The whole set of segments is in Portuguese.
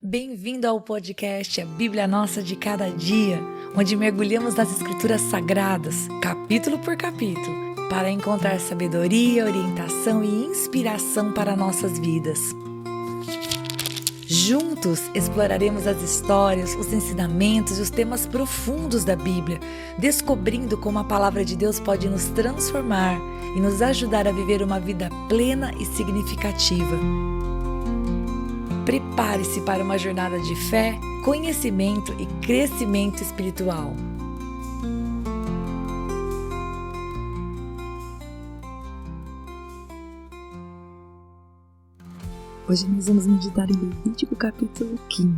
Bem-vindo ao podcast A Bíblia Nossa de Cada Dia, onde mergulhamos nas Escrituras Sagradas, capítulo por capítulo, para encontrar sabedoria, orientação e inspiração para nossas vidas. Juntos exploraremos as histórias, os ensinamentos e os temas profundos da Bíblia, descobrindo como a palavra de Deus pode nos transformar e nos ajudar a viver uma vida plena e significativa. Prepare-se para uma jornada de fé, conhecimento e crescimento espiritual. Hoje nós vamos meditar em Levítico capítulo 15.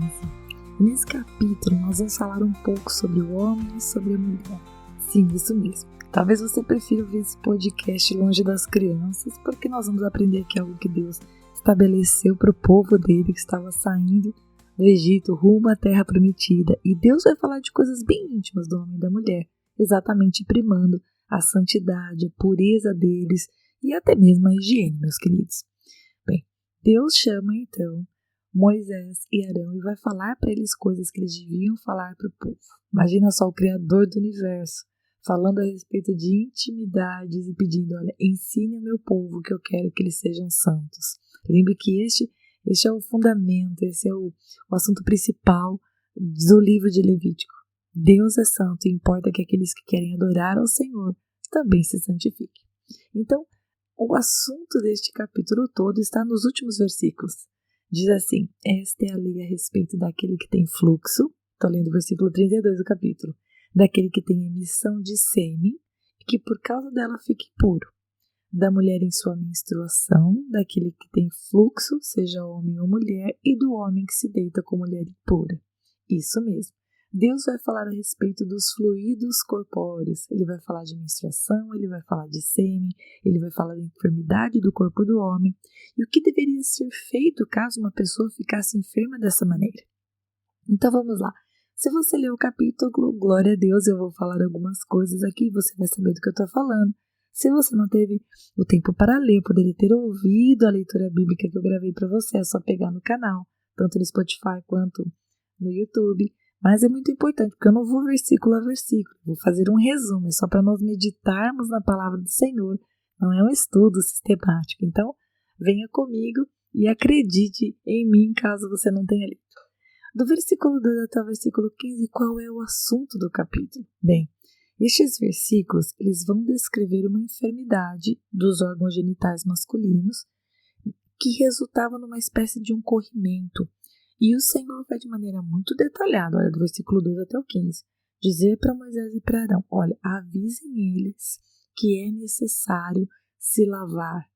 E nesse capítulo nós vamos falar um pouco sobre o homem e sobre a mulher. Sim, isso mesmo. Talvez você prefira ouvir esse podcast longe das crianças, porque nós vamos aprender aqui algo que Deus estabeleceu para o povo dele que estava saindo do Egito rumo à terra prometida. E Deus vai falar de coisas bem íntimas do homem e da mulher, exatamente primando a santidade, a pureza deles e até mesmo a higiene, meus queridos. Bem, Deus chama então Moisés e Arão e vai falar para eles coisas que eles deviam falar para o povo. Imagina só o Criador do universo falando a respeito de intimidades e pedindo, olha, ensine o meu povo que eu quero que eles sejam santos. Lembre que este é o fundamento, esse é o assunto principal do livro de Levítico. Deus é santo e importa que aqueles que querem adorar ao Senhor também se santifiquem. Então, o assunto deste capítulo todo está nos últimos versículos. Diz assim, esta é a lei a respeito daquele que tem fluxo, estou lendo o versículo 32 do capítulo, daquele que tem emissão de sêmen e que por causa dela fique puro, da mulher em sua menstruação, daquele que tem fluxo, seja homem ou mulher, e do homem que se deita com mulher impura. Isso mesmo. Deus vai falar a respeito dos fluidos corpóreos, ele vai falar de menstruação, ele vai falar de sêmen, ele vai falar da enfermidade do corpo do homem e o que deveria ser feito caso uma pessoa ficasse enferma dessa maneira. Então vamos lá. Se você ler o capítulo, glória a Deus, eu vou falar algumas coisas aqui, você vai saber do que eu estou falando. Se você não teve o tempo para ler, poderia ter ouvido a leitura bíblica que eu gravei para você, é só pegar no canal, tanto no Spotify quanto no YouTube. Mas é muito importante, porque eu não vou versículo a versículo, vou fazer um resumo, é só para nós meditarmos na palavra do Senhor, não é um estudo sistemático. Então, venha comigo e acredite em mim caso você não tenha lido. Do versículo 2 até o versículo 15, qual é o assunto do capítulo? Bem, estes versículos eles vão descrever uma enfermidade dos órgãos genitais masculinos que resultava numa espécie de um corrimento. E o Senhor vai de maneira muito detalhada, olha, do versículo 2 até o 15, dizer para Moisés e para Arão, olha, avisem eles que é necessário se lavar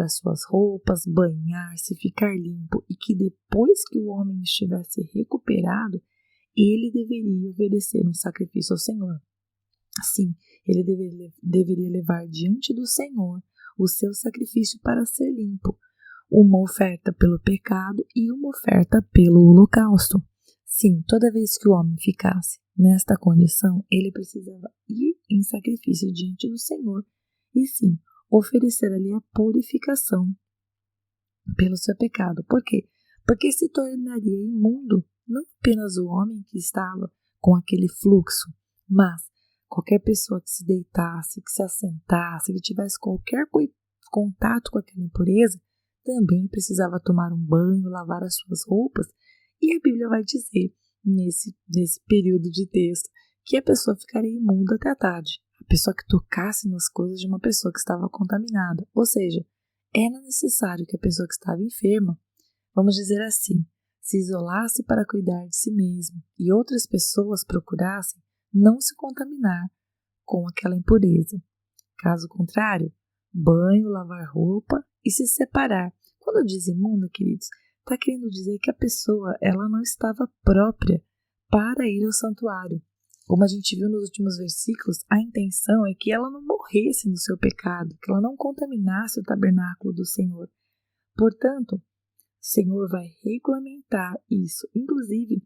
as suas roupas, banhar-se, ficar limpo e que depois que o homem estivesse recuperado, ele deveria oferecer um sacrifício ao Senhor. Assim, ele deveria levar diante do Senhor o seu sacrifício para ser limpo, uma oferta pelo pecado e uma oferta pelo holocausto. Sim, toda vez que o homem ficasse nesta condição, ele precisava ir em sacrifício diante do Senhor e sim, oferecer ali a purificação pelo seu pecado. Por quê? Porque se tornaria imundo não apenas o homem que estava com aquele fluxo, mas qualquer pessoa que se deitasse, que se assentasse, que tivesse qualquer contato com aquela impureza, também precisava tomar um banho, lavar as suas roupas. E a Bíblia vai dizer, nesse período de texto, que a pessoa ficaria imunda até a tarde. A pessoa que tocasse nas coisas de uma pessoa que estava contaminada. Ou seja, era necessário que a pessoa que estava enferma, vamos dizer assim, se isolasse para cuidar de si mesmo e outras pessoas procurassem não se contaminar com aquela impureza. Caso contrário, banho, lavar roupa e se separar. Quando diz imunda, queridos, está querendo dizer que a pessoa ela não estava própria para ir ao santuário. Como a gente viu nos últimos versículos, a intenção é que ela não morresse no seu pecado, que ela não contaminasse o tabernáculo do Senhor. Portanto, o Senhor vai regulamentar isso. Inclusive,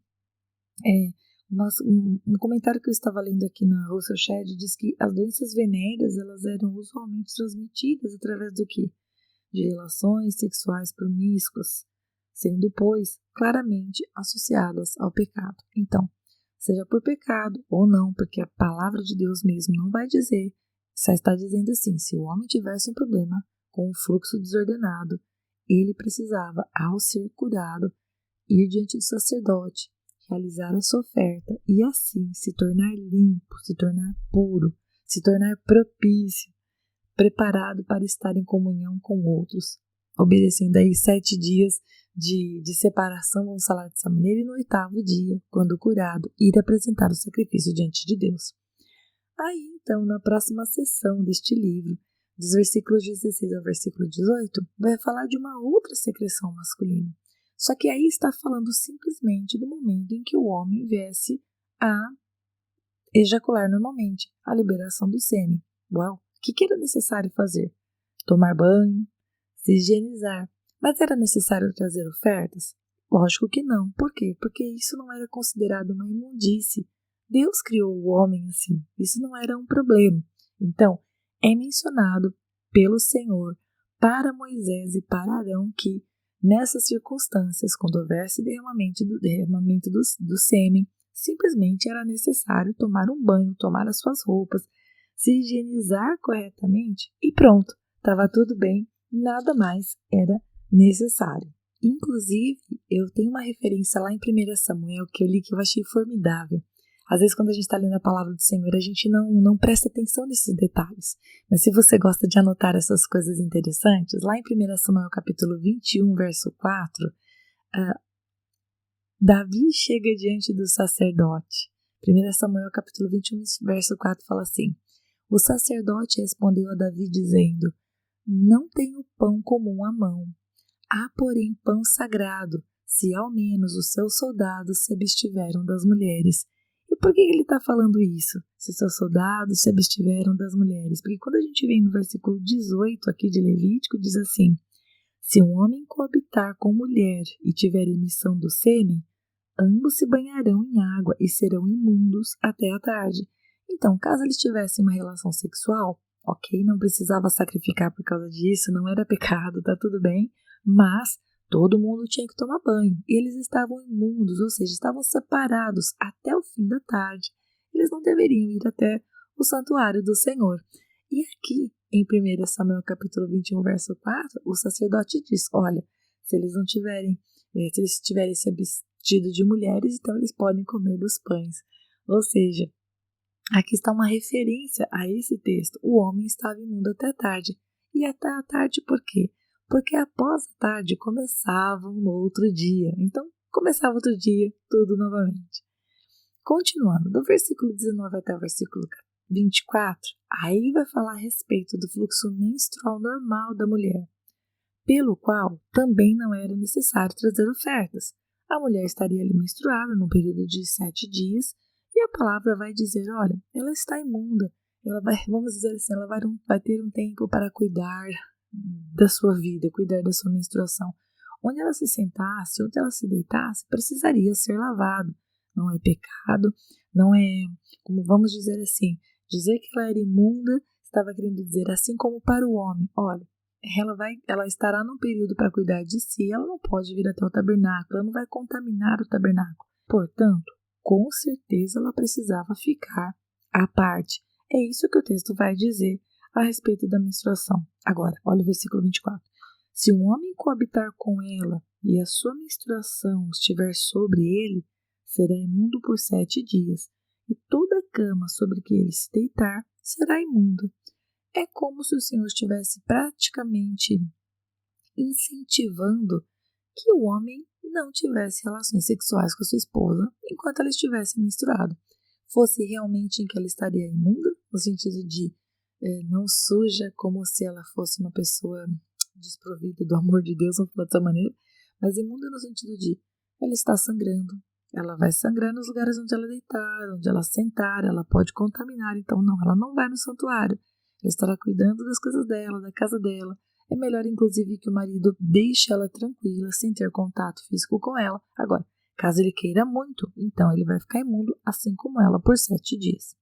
um comentário que eu estava lendo aqui na Russell Shedd diz que as doenças venéreas elas eram usualmente transmitidas através do quê? De relações sexuais promíscuas. sendo, pois, claramente associadas ao pecado. Então, seja por pecado ou não, porque a palavra de Deus mesmo não vai dizer, só está dizendo assim, se o homem tivesse um problema com o fluxo desordenado, ele precisava, ao ser curado, ir diante do sacerdote, realizar a sua oferta e assim se tornar limpo, se tornar puro, se tornar propício, preparado para estar em comunhão com outros, obedecendo aí 7 dias de separação, vamos falar dessa maneira, e no 8º dia, quando curado, ir apresentar o sacrifício diante de Deus. Aí, então, na próxima sessão deste livro, dos versículos 16 ao versículo 18, vai falar de uma outra secreção masculina. Só que aí está falando simplesmente do momento em que o homem viesse a ejacular normalmente, a liberação do sêmen. Uau! O que era necessário fazer? Tomar banho, se higienizar. Mas era necessário trazer ofertas? Lógico que não. Por quê? Porque isso não era considerado uma imundície. Deus criou o homem assim. Isso não era um problema. Então, é mencionado pelo Senhor para Moisés e para Arão que, nessas circunstâncias, quando houvesse derramamento do sêmen, simplesmente era necessário tomar um banho, tomar as suas roupas, se higienizar corretamente e pronto, estava tudo bem, nada mais era necessário. Inclusive, eu tenho uma referência lá em 1 Samuel que eu li que eu achei formidável. Às vezes, quando a gente está lendo a palavra do Senhor, a gente não presta atenção nesses detalhes. Mas se você gosta de anotar essas coisas interessantes, lá em 1 Samuel capítulo 21, verso 4, Davi chega diante do sacerdote. 1 Samuel capítulo 21, verso 4 fala assim: o sacerdote respondeu a Davi dizendo: não tenho pão comum à mão. Há, porém, pão sagrado, se ao menos os seus soldados se abstiveram das mulheres. E por que ele está falando isso? Se seus soldados se abstiveram das mulheres? Porque quando a gente vem no versículo 18 aqui de Levítico, diz assim: se um homem coabitar com mulher e tiver emissão do sêmen, ambos se banharão em água e serão imundos até a tarde. Então, caso eles tivessem uma relação sexual, ok, não precisava sacrificar por causa disso, não era pecado, tá tudo bem, mas todo mundo tinha que tomar banho e eles estavam imundos, ou seja, estavam separados até o fim da tarde. Eles não deveriam ir até o santuário do Senhor. E aqui, em 1 Samuel capítulo 21, verso 4, o sacerdote diz: olha, se eles tiverem se abstido de mulheres, então eles podem comer dos pães. Ou seja, aqui está uma referência a esse texto. O homem estava imundo até a tarde. E até a tarde por quê? Porque após a tarde começava um outro dia. Então, começava outro dia, tudo novamente. Continuando, do versículo 19 até o versículo 24, aí vai falar a respeito do fluxo menstrual normal da mulher, pelo qual também não era necessário trazer ofertas. A mulher estaria ali menstruada num período de 7 dias, e a palavra vai dizer, olha, ela está imunda, ela vai, vamos dizer assim, ela vai ter um tempo para cuidar da sua vida, cuidar da sua menstruação. Onde ela se sentasse, onde ela se deitasse, precisaria ser lavado. Não é pecado, não é, como vamos dizer assim, dizer que ela era imunda, estava querendo dizer assim como para o homem, olha, ela estará num período para cuidar de si, ela não pode vir até o tabernáculo, ela não vai contaminar o tabernáculo. Portanto, com certeza ela precisava ficar à parte. É isso que o texto vai dizer a respeito da menstruação. Agora, olha o versículo 24. Se um homem coabitar com ela e a sua menstruação estiver sobre ele, será imundo por 7 dias, e toda a cama sobre que ele se deitar será imunda. É como se o Senhor estivesse praticamente incentivando que o homem não tivesse relações sexuais com a sua esposa enquanto ela estivesse menstruada. Fosse realmente em que ela estaria imunda, no sentido de não suja, como se ela fosse uma pessoa desprovida do amor de Deus, vamos falar dessa maneira, mas imunda no sentido de ela está sangrando, ela vai sangrar nos lugares onde ela deitar, onde ela sentar, ela pode contaminar, então não, ela não vai no santuário, ela estará cuidando das coisas dela, da casa dela. É melhor, inclusive, que o marido deixe ela tranquila, sem ter contato físico com ela. Agora, caso ele queira muito, então ele vai ficar imundo, assim como ela, por 7 dias.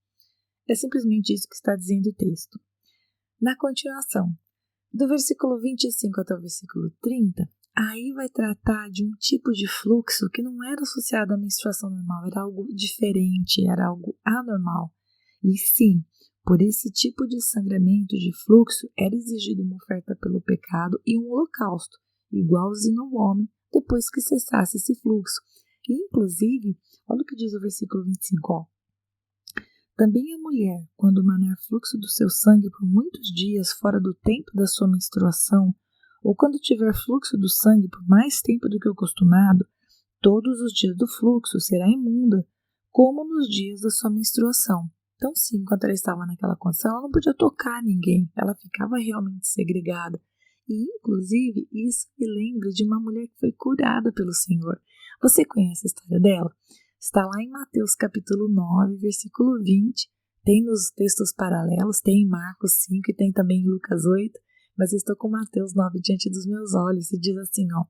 É simplesmente isso que está dizendo o texto. Na continuação, do versículo 25 até o versículo 30, Aí vai tratar de um tipo de fluxo que não era associado à menstruação normal, era algo diferente, era algo anormal. E sim, por esse tipo de sangramento de fluxo era exigida uma oferta pelo pecado e um holocausto, igualzinho ao homem, depois que cessasse esse fluxo. E, inclusive, olha o que diz o versículo 25, ó. Também a mulher, quando manar fluxo do seu sangue por muitos dias fora do tempo da sua menstruação, ou quando tiver fluxo do sangue por mais tempo do que o costumado, todos os dias do fluxo será imunda, como nos dias da sua menstruação. Então, sim, enquanto ela estava naquela condição, ela não podia tocar ninguém, ela ficava realmente segregada. E, inclusive, isso me lembra de uma mulher que foi curada pelo Senhor. Você conhece a história dela? Está lá em Mateus capítulo 9, versículo 20, tem nos textos paralelos, tem em Marcos 5 e tem também em Lucas 8, mas eu estou com Mateus 9 diante dos meus olhos e diz assim, ó,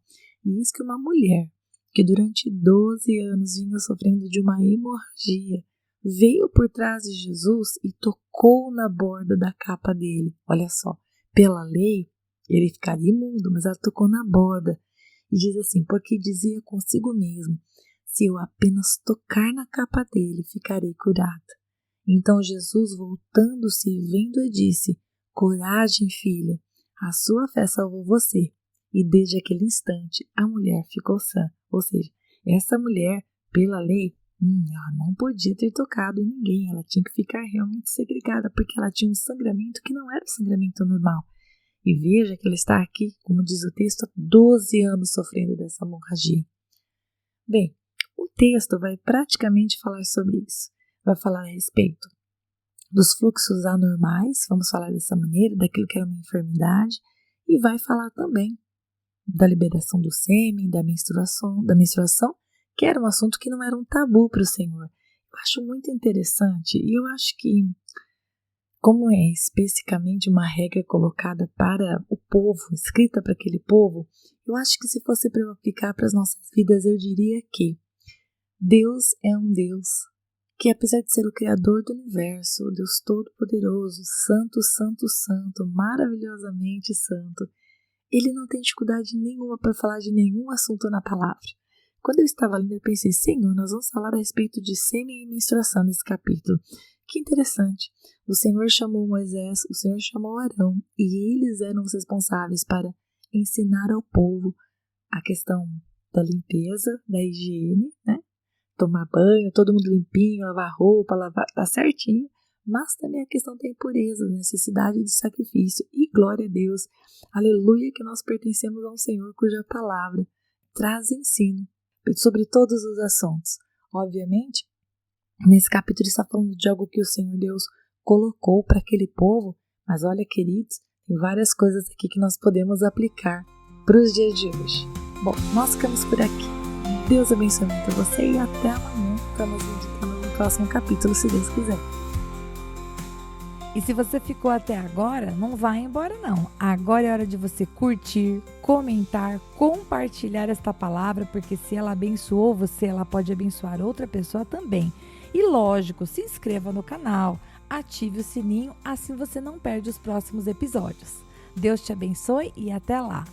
e isso que uma mulher que durante 12 anos vinha sofrendo de uma hemorragia, veio por trás de Jesus e tocou na borda da capa dele. Olha só, pela lei, ele ficaria imundo, mas ela tocou na borda. E diz assim, porque dizia consigo mesmo, se eu apenas tocar na capa dele, ficarei curada. Então Jesus, voltando-se e vendo, disse, coragem, filha, a sua fé salvou você. E desde aquele instante, a mulher ficou sã. Ou seja, essa mulher, pela lei, ela não podia ter tocado em ninguém. Ela tinha que ficar realmente segregada, porque ela tinha um sangramento que não era um sangramento normal. E veja que ela está aqui, como diz o texto, há 12 anos sofrendo dessa hemorragia. Bem, o texto vai praticamente falar sobre isso. Vai falar a respeito dos fluxos anormais, vamos falar dessa maneira, daquilo que era uma enfermidade, e vai falar também da liberação do sêmen, da menstruação, que era um assunto que não era um tabu para o Senhor. Eu acho muito interessante, e eu acho que, como é especificamente uma regra colocada para o povo, escrita para aquele povo, eu acho que se fosse para eu aplicar para as nossas vidas, eu diria que Deus é um Deus que, apesar de ser o Criador do universo, o Deus Todo-Poderoso, Santo, Santo, Santo, maravilhosamente Santo, Ele não tem dificuldade nenhuma para falar de nenhum assunto na palavra. Quando eu estava lendo, eu pensei, Senhor, nós vamos falar a respeito de sêmen e menstruação nesse capítulo. Que interessante. O Senhor chamou Moisés, o Senhor chamou Arão, e eles eram os responsáveis para ensinar ao povo a questão da limpeza, da higiene, né? Tomar banho, todo mundo limpinho, lavar roupa, tá certinho, mas também a questão da impureza, necessidade de sacrifício. E glória a Deus, aleluia, que nós pertencemos a um Senhor cuja palavra traz ensino sobre todos os assuntos. Obviamente, nesse capítulo está falando de algo que o Senhor Deus colocou para aquele povo, mas olha, queridos, tem várias coisas aqui que nós podemos aplicar para os dias de hoje. Bom, nós ficamos por aqui. Deus abençoe muito você e até amanhã para nós meditarmos no próximo capítulo, se Deus quiser. E se você ficou até agora, não vai embora não. Agora é hora de você curtir, comentar, compartilhar esta palavra, porque se ela abençoou você, ela pode abençoar outra pessoa também. E lógico, se inscreva no canal, ative o sininho, assim você não perde os próximos episódios. Deus te abençoe e até lá!